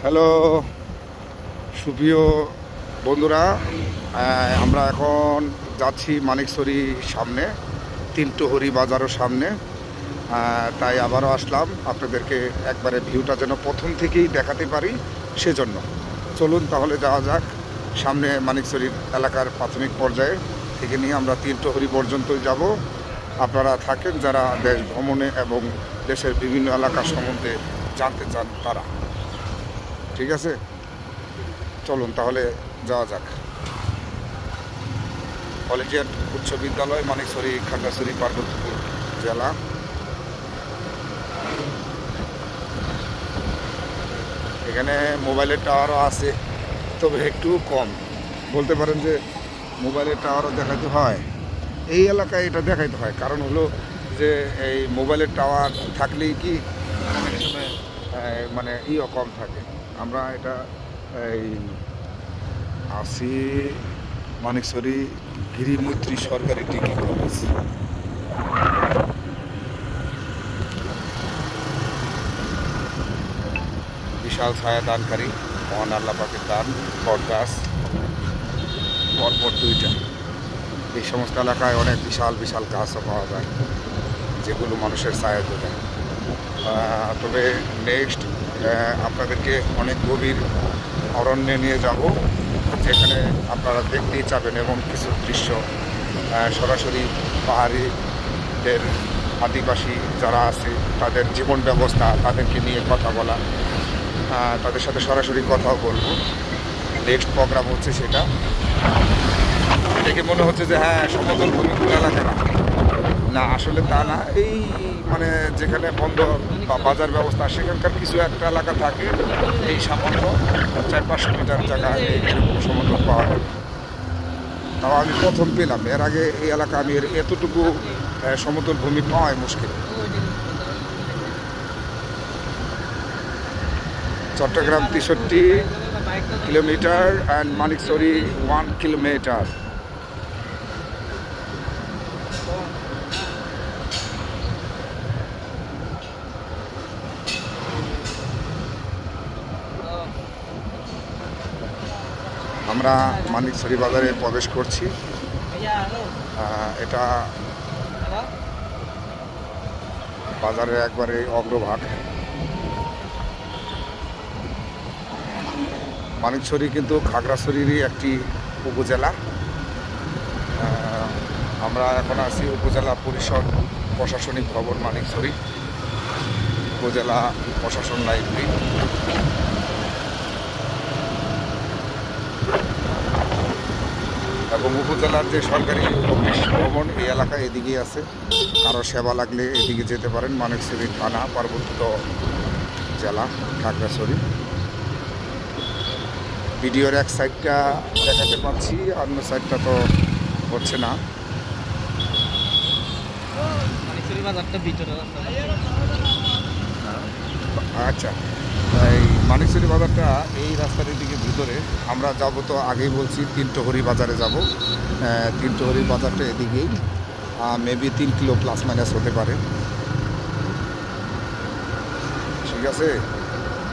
Hello সুপ্রিয় বন্ধুরা, আমরা এখন যাচ্ছি মানিকছড়ি সামনে, তিনটহরি বাজারের সামনে। তাই আবারও আসলাম আপনাদেরকে একবারে ভিউটা যেন প্রথম থেকেই দেখাতে পারি, সেজন্য চলুন তাহলে যাওয়া যাক। সামনে মানিকছড়ি এলাকার প্রাথমিক পর্যায়ে থেকে নিয়ে আমরা তিনটহরি পর্যন্ত যাব। আপনারা থাকেন যারা দেশ ভ্রমণে এবং দেশের বিভিন্ন এলাকা সম্বন্ধে জানতে চান তারা, ঠিক আছে? চলুন তাহলে যাওয়া যাক। কলেজিয়েট উচ্চ বিদ্যালয়, মানিকছড়ি, খাগড়াছড়ি, পার্বতীপুর জেলা। এখানে মোবাইলের টাওয়ারও আছে, তবে একটু কম। বলতে পারেন যে মোবাইলের টাওয়ারও দেখাতে হয়, এই এলাকায় এটা দেখাইতে হয়। কারণ হলো যে এই মোবাইলের টাওয়ার থাকলেই কি অনেক সময় মানে ইও কম থাকে। আমরা এটা এই আছি মানিকছড়ি গিরিমৈত্রী সরকারি ডিগ্রি কলেজ। বিশাল ছায়া দানকারী মহান আল্লাহ পাকের দান, বট গাছ পরপর দুইটা। এই সমস্ত এলাকায় অনেক বিশাল বিশাল গাছও পাওয়া যায়, যেগুলো মানুষের ছায়া দেয়। তবে নেক্সট আপনাদেরকে অনেক গভীর অরণ্যে নিয়ে যাব, যেখানে আপনারা দেখতেই চাবেন এমন কিছু দৃশ্য। সরাসরি পাহাড়িদের আদিবাসী যারা আছে তাদের জীবন ব্যবস্থা, তাদেরকে নিয়ে কথা বলা, তাদের সাথে সরাসরি কথাও বলবো। নেক্সট প্রোগ্রাম হচ্ছে সেটা। দেখে মনে হচ্ছে যে হ্যাঁ সমতল ভূমিগুলো এলাকা না, আসলে তা না। এই মানে যেখানে বন্ধ বা বাজার ব্যবস্থা, সেখানকার কিছু একটা এলাকা থাকে এই সামান্য 400-500 মিটার জায়গায় এরকম সমতল পাওয়া যায়। তাও আমি প্রথম পেলাম, এর আগে এই এলাকা আমি এতটুকু সমতল ভূমি পাওয়াই মুশকিল। Chittagong 63 kilometre and Manikchhari 1 kilometre. আমরা মানিকছড়ি বাজারে প্রবেশ করছি। এটা বাজারের একবারে অগ্রভাগ। মানিকছড়ি কিন্তু খাগড়াছড়িরই একটি উপজেলা। আমরা এখন আছি উপজেলা পরিষদ প্রশাসনিক ভবন মানিকছড়ি, উপজেলা প্রশাসন লাইব্রেরি। এবং উপজেলার যে সরকারি অফিস ভবন এই এলাকা এদিকেই আছে। কারো সেবা লাগলে এদিকে যেতে পারেন। মানিকছড়ি থানা, পার্বত্য জেলা, খাগড়াছড়ি। ভিডিওর এক সাইডটা দেখাতে পাচ্ছি, অন্য সাইডটা তো হচ্ছে না। আচ্ছা, এই মানিকছড়ি বাজারটা এই রাস্তাটির দিকে ভিতরে। আমরা যাব তো আগেই বলছি তিনটহরি বাজারে যাব। তিনটহরি বাজারটা এদিকেই, মেবি 3 কিলো প্লাস মাইনাস হতে পারে, ঠিক আছে?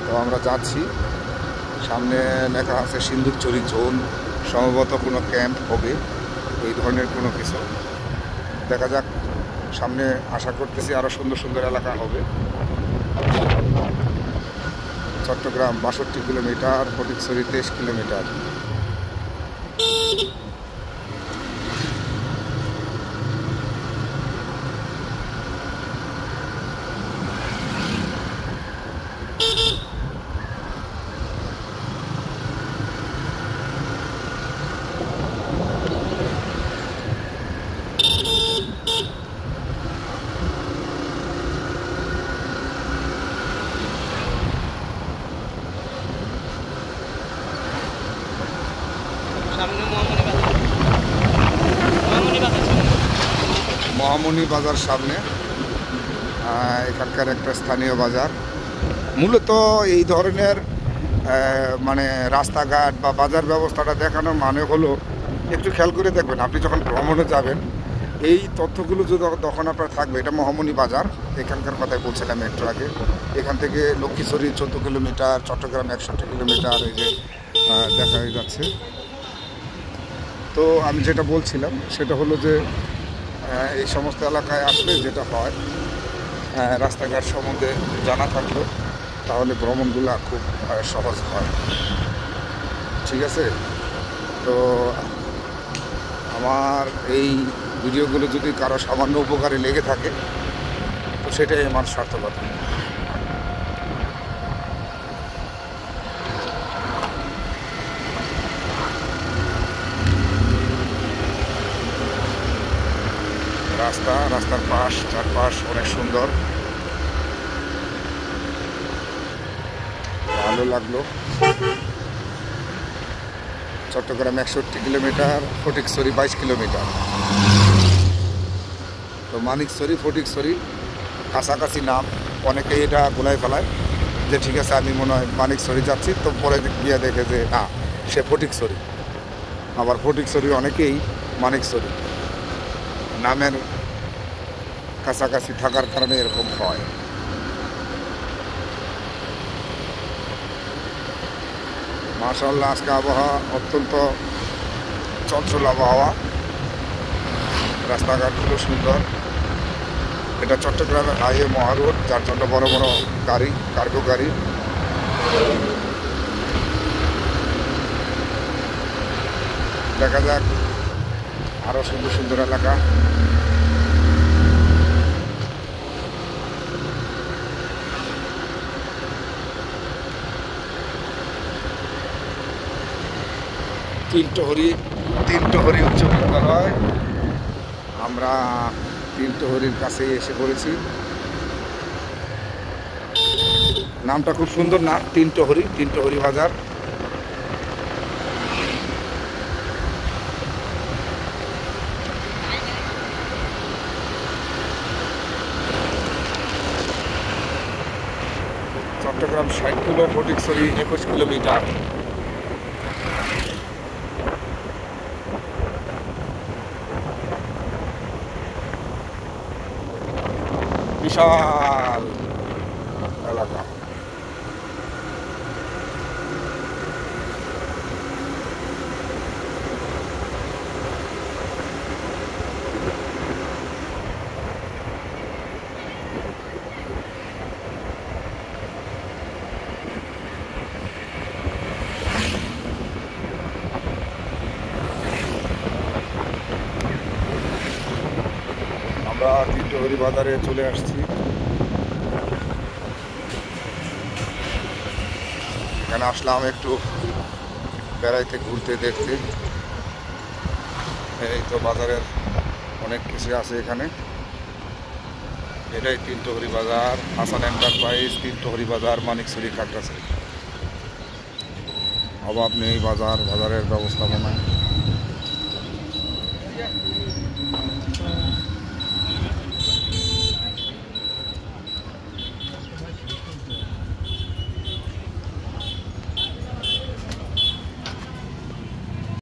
তো আমরা যাচ্ছি। সামনে লেখা আছে সিন্দুকচুরি জোন, সম্ভবত কোনো ক্যাম্প হবে, এই ধরনের কোনো কিছু। দেখা যাক, সামনে আশা করতেছি আরও সুন্দর সুন্দর এলাকা হবে। Chittagong 62 kilometre, Fatikchhari 23 kilometre. মহামণি বাজার সামনে, এখানকার একটা স্থানীয় বাজার। মূলত এই ধরনের মানে রাস্তাঘাট বা বাজার ব্যবস্থাটা দেখানোর মানে হলো, একটু খেয়াল করে দেখবেন আপনি যখন ভ্রমণে যাবেন, এই তথ্যগুলো যদি তখন আপনার থাকবে। এটা মহামণি বাজার। এখানকার কথাই বলছিলাম একটু আগে। এখান থেকে লক্ষ্মীছড়ি 14 কিলোমিটার, চট্টগ্রাম 61 কিলোমিটার, এই যে দেখা যাচ্ছে। তো আমি যেটা বলছিলাম সেটা হলো যে এই সমস্ত এলাকায় আসলে যেটা হয়, রাস্তাঘাট সম্বন্ধে জানা থাকলো তাহলে ভ্রমণগুলো খুব সহজ হয়। ঠিক আছে? তো আমার এই ভিডিওগুলো যদি কারো সামান্য উপকারে লেগে থাকে তো সেটাই আমার সার্থকতা। রাস্তার চারপাশ অনেক সুন্দর, ভালো লাগলো। Chittagong 61 kilometre, Fatikchhari 22 kilometre. তো মানিকছড়ি ফটিকছড়ি কাছাকাছি নাম, অনেকেই এটা গোলায় ফেলায় যে ঠিক আছে আমি মনে হয় মানিকছড়ি যাচ্ছি, তো পরে গিয়ে দেখে যে না, সে ফটিকছড়ি। আবার ফটিকছড়ি অনেকেই মানিকছড়ি নামের কাছাকাছি থাকার কারণে এরকম হয়। মাশাআল্লাহ, আজকে আবহাওয়া অত্যন্ত চঞ্চল আবহাওয়া, রাস্তাঘাটগুলো সুন্দর। এটা চট্টগ্রামের হাইওয়ে মহারোড, যার জন্য বড় বড় গাড়ি, কার্গো গাড়ি। দেখা যাক আরও সুন্দর সুন্দর এলাকা। তিনটহরি উচ্চ বিদ্যালয়, আমরা তিনটহরির কাছে এসে পড়েছি। নামটা খুব সুন্দর না, তিনটহরি বাজার। Chittagong 60 kilo, Fatikchhari 21 kilometre. বিশাল এলাকা। আমরা তিনটহরি বাজারে চলে আসছি। এখানে আসলাম একটু বেড়াইতে, ঘুরতে, দেখতে। এই তো বাজারের অনেক কিছু আছে এখানে। এটাই তিনটহরি বাজার, হাসান এন্টারপ্রাইজ, তিনটহরি বাজার, মানিকছড়ি, খাগড়াছড়ি। অভাব নেই বাজারের ব্যবস্থাপনায়।